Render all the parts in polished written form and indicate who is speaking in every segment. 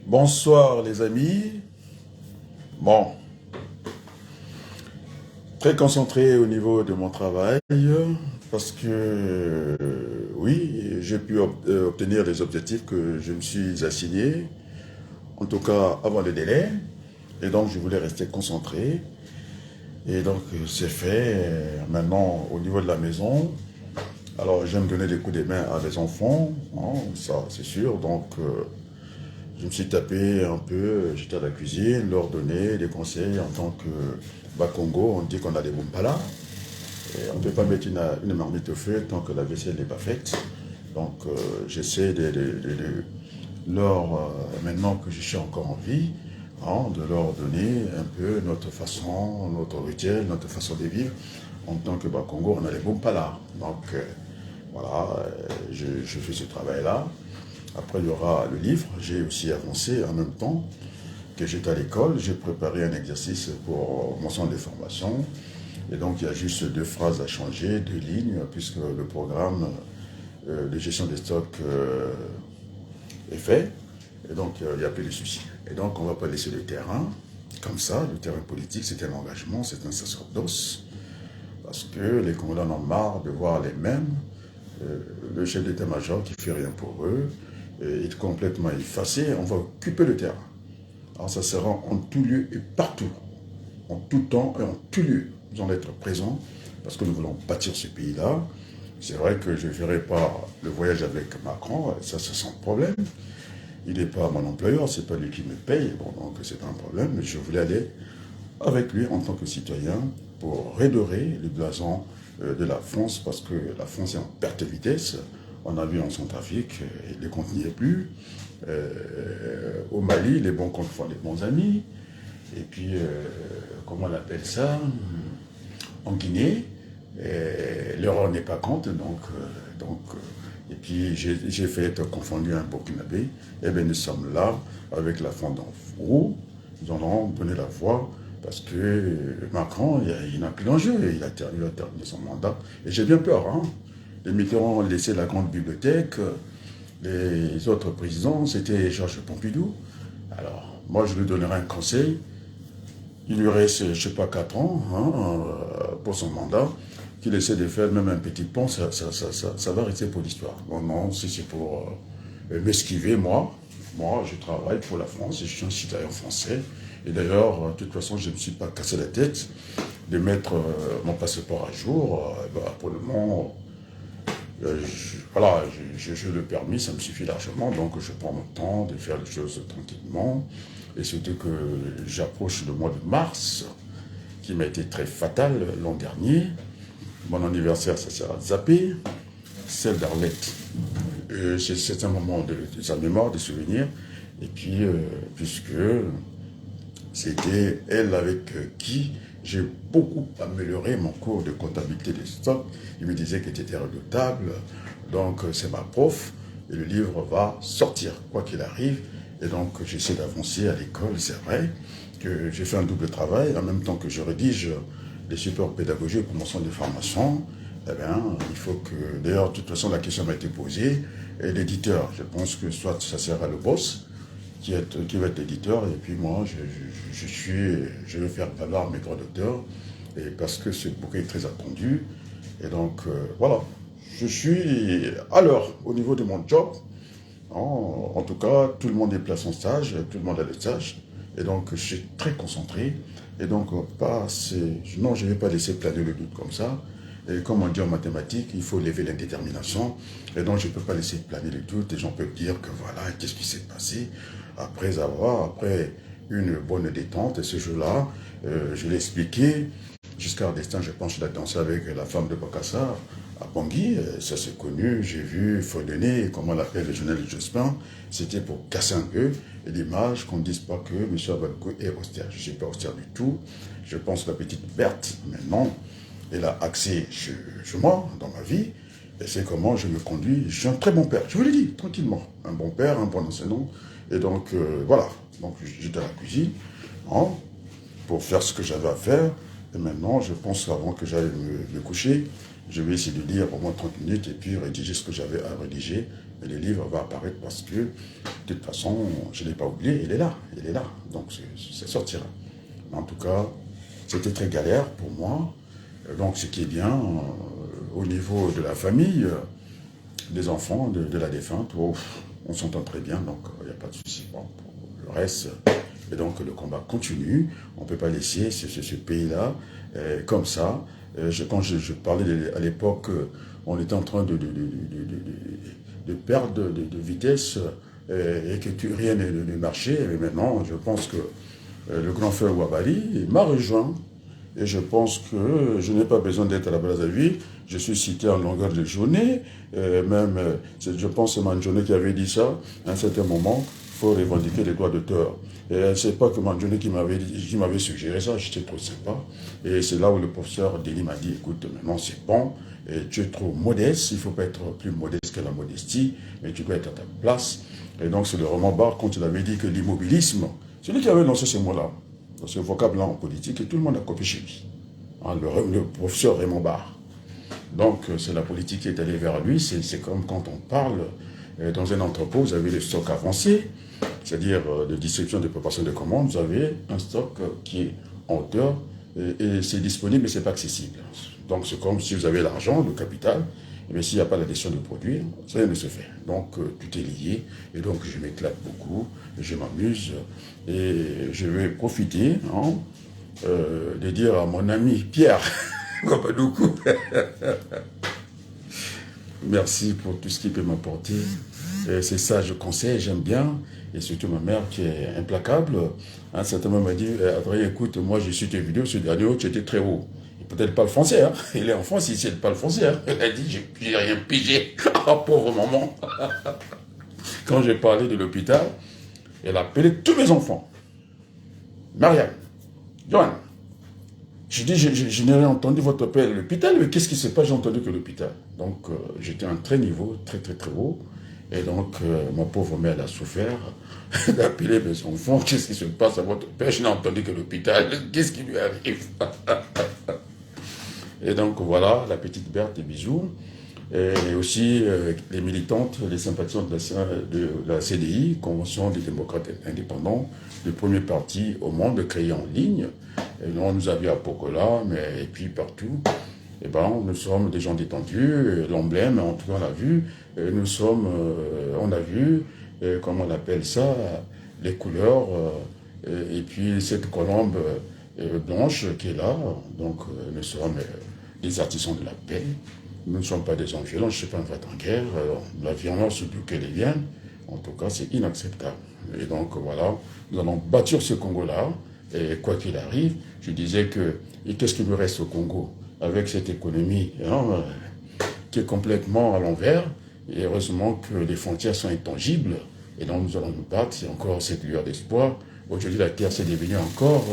Speaker 1: Bonsoir les amis. Bon, très concentré au niveau de mon travail parce que oui, j'ai pu obtenir les objectifs que je me suis assigné, en tout cas avant le délai. Et donc je voulais rester concentré. Et donc c'est fait. Maintenant au niveau de la maison. Alors j'aime donner des coups de main à des enfants, hein, ça c'est sûr. Donc je me suis tapé un peu, j'étais à la cuisine, leur donner des conseils en tant que Congo, on dit qu'on a des bompala. Et on ne peut pas mettre une marmite au feu tant que la vaisselle n'est pas faite. Donc j'essaie de leur, maintenant que je suis encore en vie, hein, de leur donner un peu notre façon, notre rituel, notre façon de vivre. En tant que Congo, on a les bompala. Donc voilà, je fais ce travail-là. Après, il y aura le livre. J'ai aussi avancé en même temps que j'étais à l'école. J'ai préparé un exercice pour mon centre de formation. Et donc, il y a juste deux phrases à changer, deux lignes, puisque le programme de gestion des stocks est fait. Et donc, il n'y a plus de soucis. Et donc, on ne va pas laisser le terrain comme ça. Le terrain politique, c'est un engagement, c'est un sacerdoce. Parce que les Congolais en ont marre de voir les mêmes. Le chef d'état-major qui ne fait rien pour eux, est complètement effacé, on va occuper le terrain. Alors ça sera en tout lieu et partout, en tout temps et en tout lieu. Nous allons être présents parce que nous voulons bâtir ce pays-là. C'est vrai que je ne ferai pas le voyage avec Macron, ça c'est sans problème. Il n'est pas mon employeur, c'est pas lui qui me paye, bon donc c'est pas un problème, mais je voulais aller avec lui en tant que citoyen pour redorer le blason de la France parce que la France est en perte de vitesse. On a vu en Centrafrique, les comptes n'y est plus. Au Mali, les bons comptes font les bons amis. Et puis, comment on appelle ça? En Guinée, l'erreur n'est pas compte. Et puis, j'ai fait être confondu à un Burkinabé. Et bien, nous sommes là avec la fondance roux. Nous allons donner la voix parce que Macron, il n'a plus d'enjeu. Il a terminé son mandat. Et j'ai bien peur, hein. Les Mitterrand ont laissé la grande bibliothèque. Les autres présidents, c'était Georges Pompidou. Alors, moi, je lui donnerai un conseil. Il lui reste, je ne sais pas, 4 ans pour son mandat. Qu'il essaie de faire même un petit pont, ça va rester pour l'histoire. Non, non, si c'est pour m'esquiver, moi, je travaille pour la France et je suis un citoyen français. Et d'ailleurs, de toute façon, je ne me suis pas cassé la tête de mettre mon passeport à jour. Pour le moment, voilà, j'ai le permis, ça me suffit largement, donc je prends mon temps de faire les choses tranquillement. Et surtout que j'approche le mois de mars, qui m'a été très fatal l'an dernier. Mon anniversaire, ça sera zappé. Celle d'Arlette, c'est un moment de sa mémoire, de souvenirs. Et puis, puisque c'était elle avec qui j'ai beaucoup amélioré mon cours de comptabilité des stocks. Il me disait qu'il était redoutable. Donc, c'est ma prof. Et le livre va sortir, quoi qu'il arrive. Et donc, j'essaie d'avancer à l'école. C'est vrai que j'ai fait un double travail. En même temps que je rédige les supports pédagogiques pour mon centre de formation, eh bien, il faut que... D'ailleurs, de toute façon, la question m'a été posée. Et l'éditeur, je pense que soit ça sera le boss, qui va être l'éditeur, et puis moi, je vais faire valoir mes droits d'auteur, et parce que ce bouquin est très attendu. Et donc, voilà, je suis à l'heure au niveau de mon job. En tout cas, tout le monde est placé en stage, tout le monde a le stage, et donc je suis très concentré. Et donc, non, je ne vais pas laisser planer le doute comme ça. Et comme on dit en mathématiques, il faut lever l'indétermination. Et donc, je ne peux pas laisser planer le doute. Et gens peuvent dire que voilà, qu'est-ce qui s'est passé après une bonne détente. Et ce jour-là, je l'ai expliqué. Jusqu'à destin, je pense, je l'ai dansé avec la femme de Bokassa à Bangui. Ça s'est connu. J'ai vu Faudené, comment on l'appelle, le journal de Jospin. C'était pour casser un peu l'image, qu'on ne dise pas que M. Abadkou est austère. Je ne suis pas austère du tout. Je pense que la petite Berthe, maintenant, elle a accès chez moi, dans ma vie, et c'est comment je me conduis. Je suis un très bon père, je vous l'ai dit, tranquillement. Un bon père, un bon enseignant. Et donc, voilà. Donc, j'étais à la cuisine, hein, pour faire ce que j'avais à faire. Et maintenant, je pense qu'avant que j'aille me coucher, je vais essayer de lire au moins 30 minutes et puis rédiger ce que j'avais à rédiger. Mais le livre va apparaître parce que, de toute façon, je ne l'ai pas oublié, il est là, donc ça sortira. Mais en tout cas, c'était très galère pour moi. Donc ce qui est bien, au niveau de la famille, des enfants, de la défunte, oh, on s'entend très bien, donc il n'y a pas de souci. Bon, pour le reste, et donc le combat continue. On ne peut pas laisser ce pays-là comme ça. Quand je parlais à l'époque, on était en train de perdre de vitesse et que rien ne marchait. Mais maintenant, je pense que le grand frère Ouabali m'a rejoint. Et je pense que je n'ai pas besoin d'être à la Brazzaville. Je suis cité en longueur de journée. Je pense que c'est Manjoné qui avait dit ça. À un certain moment, il faut revendiquer les droits d'auteur. Et c'est pas que Manjoné qui m'avait suggéré ça. J'étais trop sympa. Et c'est là où le professeur Denis m'a dit, écoute, maintenant c'est bon. Et tu es trop modeste. Il ne faut pas être plus modeste que la modestie. Mais tu dois être à ta place. Et donc c'est le roman Barre quand il avait dit que l'immobilisme, c'est lui qui avait lancé ce mot-là. Dans ce vocable-là en politique, et tout le monde a copié chez lui. Hein, le professeur Raymond Barre. Donc, c'est la politique qui est allée vers lui. C'est comme quand on parle dans un entrepôt, vous avez le stock avancé, c'est-à-dire de distribution de préparation de commandes, vous avez un stock qui est en hauteur et c'est disponible, mais ce n'est pas accessible. Donc, c'est comme si vous avez l'argent, le capital, mais s'il n'y a pas la décision de produire, rien ne se fait. Donc, tout est lié. Et donc, je m'éclate beaucoup, je m'amuse. Et je vais profiter de dire à mon ami Pierre Gopadoukou, merci pour tout ce qu'il peut m'apporter. C'est ça, je conseille, j'aime bien. Et surtout ma mère qui est implacable. À un certain moment, m'a dit, Adrien, écoute, moi j'ai su tes vidéos, ce dernier, tu étais très haut. Peut-être pas le français, hein. Il est en France, il ne sait pas le français. Hein. Elle a dit, j'ai rien pigé. Oh, pauvre maman. Quand j'ai parlé de l'hôpital, elle a appelé tous mes enfants. Marianne, Johan. Je dis, je n'ai rien entendu votre père à l'hôpital, mais qu'est-ce qui se passe? J'ai entendu que l'hôpital. Donc, j'étais à un très niveau, très, très, très haut. Et donc, ma pauvre mère elle a souffert d'appeler mes enfants. Qu'est-ce qui se passe à votre père? Je n'ai entendu que l'hôpital. Qu'est-ce qui lui arrive? Et donc, voilà, la petite Berthe, des bisous. Et aussi les militantes, les sympathisantes de la CDI, Convention des démocrates indépendants, le premier parti au monde créé en ligne. Et on nous a vu à Pokola, mais et puis partout. Et ben, nous sommes des gens détendus, l'emblème, en tout cas, on l'a vu. On a vu, comment on appelle ça, les couleurs, et puis cette colombe blanche qui est là. Donc, nous sommes des artisans de la paix. Nous ne sommes pas des gens violents, je ne suis pas un vrai en guerre. La violence, d'où qu'elle vienne, en tout cas, c'est inacceptable. Et donc, voilà, nous allons bâtir ce Congo-là, et quoi qu'il arrive, je disais que, et qu'est-ce qui nous reste au Congo avec cette économie qui est complètement à l'envers, et heureusement que les frontières sont intangibles, et donc nous allons nous battre, c'est encore cette lueur d'espoir. Aujourd'hui, la terre s'est devenue encore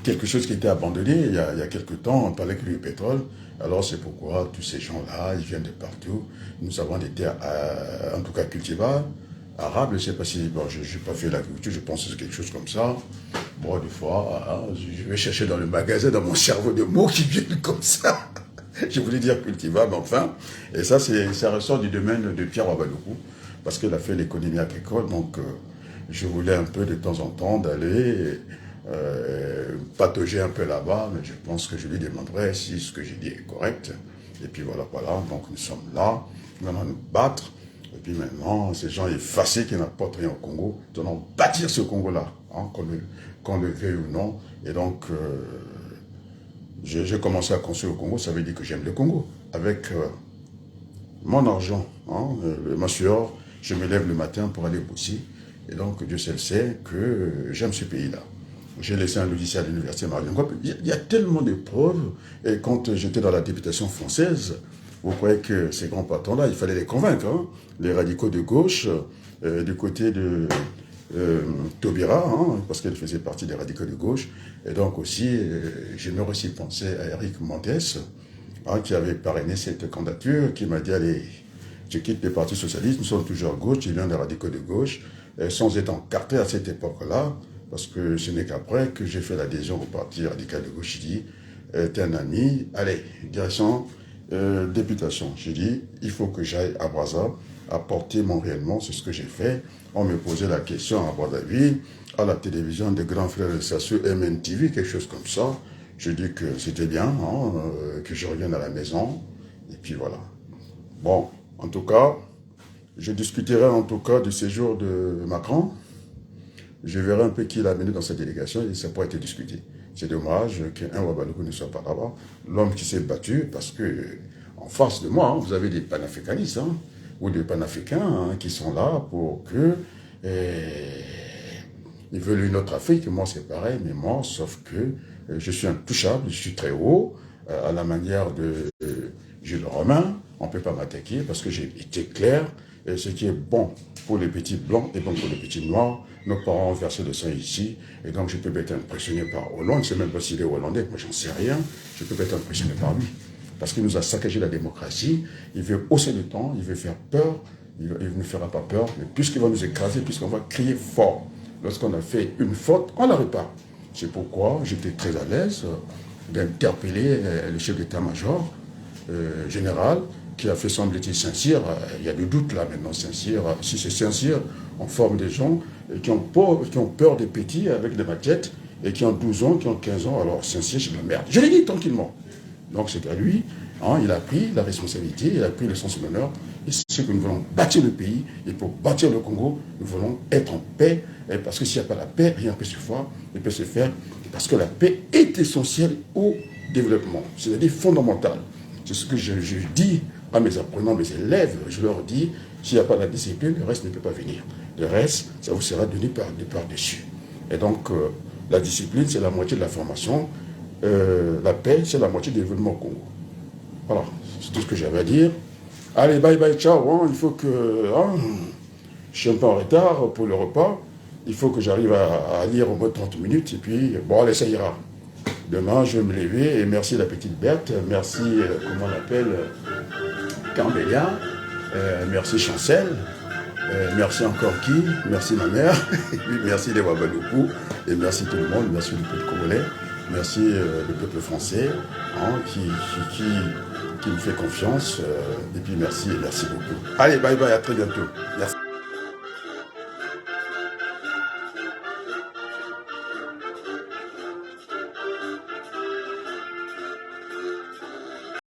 Speaker 1: quelque chose qui était abandonné il y a quelque temps, on parlait que du pétrole. Alors c'est pourquoi tous ces gens-là, ils viennent de partout. Nous avons des terres, en tout cas cultivables, arabes, je ne sais pas si, bon, je n'ai pas fait l'agriculture, je pense que c'est quelque chose comme ça. Bon, des fois, je vais chercher dans le magasin, dans mon cerveau, des mots qui viennent comme ça. Je voulais dire cultivable, enfin. Et ça, ça ressort du domaine de Pierre Ouabadoukou, parce qu'il a fait l'économie agricole, donc je voulais un peu de temps en temps d'aller patauger un peu là-bas, mais je pense que je lui demanderai si ce que j'ai dit est correct. Et puis voilà, donc nous sommes là, nous allons nous battre. Et puis maintenant, ces gens effacés qui n'apportent rien au Congo, nous allons bâtir ce Congo-là, hein, qu'on le veuille ou non. Et donc, j'ai commencé à construire au Congo, ça veut dire que j'aime le Congo. Avec mon argent, hein, ma sueur, je me lève le matin pour aller bosser. Et donc, Dieu seul sait que j'aime ce pays-là. J'ai laissé un logiciel à l'université Marine-Guap. Il y a tellement de preuves. Et quand j'étais dans la députation française, vous croyez que ces grands patrons-là, il fallait les convaincre. Hein, les radicaux de gauche, du côté de Taubira, hein, parce qu'elle faisait partie des radicaux de gauche. Et donc aussi, je me aussi pensé à Eric Montes, hein, qui avait parrainé cette candidature, qui m'a dit, allez, je quitte le Parti socialiste, nous sommes toujours à gauche, je viens des radicaux de gauche, sans être encarté à cette époque-là, parce que ce n'est qu'après que j'ai fait l'adhésion au Parti radical de gauche. Je dis, t'es un ami, allez, direction, députation. J'ai dit, il faut que j'aille à Brazza apporter mon rayonnement, c'est ce que j'ai fait. On me posait la question à Brazzaville, à la télévision des grands frères et sœurs sur MNTV, quelque chose comme ça. Je dis que c'était bien, hein, que je revienne à la maison. Et puis voilà. Bon, en tout cas, je discuterai en tout cas du séjour de Macron. Je verrai un peu qui l'a amené dans cette délégation et ça pourra être discuté. C'est dommage qu'un Ouagadougou ne soit pas là-bas. L'homme qui s'est battu, parce que en face de moi, hein, vous avez des panafricanistes, hein, ou des panafricains hein, qui sont là pour que... ils veulent une autre Afrique, moi c'est pareil, mais moi, sauf que je suis intouchable, je suis très haut, à la manière de Jules Romain, on ne peut pas m'attaquer parce que j'ai été clair, et ce qui est bon pour les petits blancs est bon pour les petits noirs. Nos parents ont versé le sang ici, et donc je peux être impressionné par Hollande, je ne sais même pas s'il est hollandais, moi j'en sais rien, je peux être impressionné par lui. Parce qu'il nous a saccagé la démocratie, il veut hausser le temps, il veut faire peur, il ne fera pas peur, mais puisqu'il va nous écraser, puisqu'on va crier fort. Lorsqu'on a fait une faute, on la répare. C'est pourquoi j'étais très à l'aise d'interpeller le chef d'état-major général, qui a fait semble-t-il Saint-Cyr. Il y a des doutes là maintenant, Saint-Cyr. Si c'est Saint-Cyr, on forme des gens qui ont peur des petits avec des maquettes et qui ont 12 ans, qui ont 15 ans. Alors Saint-Cyr, c'est de la merde. Je l'ai dit tranquillement. Donc c'est qu'à lui, hein, il a pris la responsabilité, il a pris le sens de l'honneur. Et c'est que nous voulons bâtir le pays. Et pour bâtir le Congo, nous voulons être en paix. Et parce que s'il n'y a pas la paix, rien ne peut se faire. Parce que la paix est essentielle au développement. C'est-à-dire fondamentale. C'est ce que je dis à mes apprenants, mes élèves. Je leur dis, s'il n'y a pas la discipline, le reste ne peut pas venir. Le reste, ça vous sera donné par-dessus. Et donc, la discipline, c'est la moitié de la formation. La paix, c'est la moitié du développement au Congo. Voilà, c'est tout ce que j'avais à dire. Allez, bye bye, ciao. Hein, il faut que... Hein, je suis un peu en retard pour le repas. Il faut que j'arrive à lire au moins 30 minutes. Et puis, bon, allez, ça ira. Demain, je vais me lever. Et merci la petite Berthe. Merci, comment on l'appelle, Cambélia. Merci Chancel. Merci encore qui? Merci ma mère. Et puis, merci les Ouagadougou. Et merci tout le monde. Merci le peuple congolais. Merci le peuple français hein, qui me fait confiance. Et puis merci et merci beaucoup. Allez, bye bye, à très bientôt. Merci.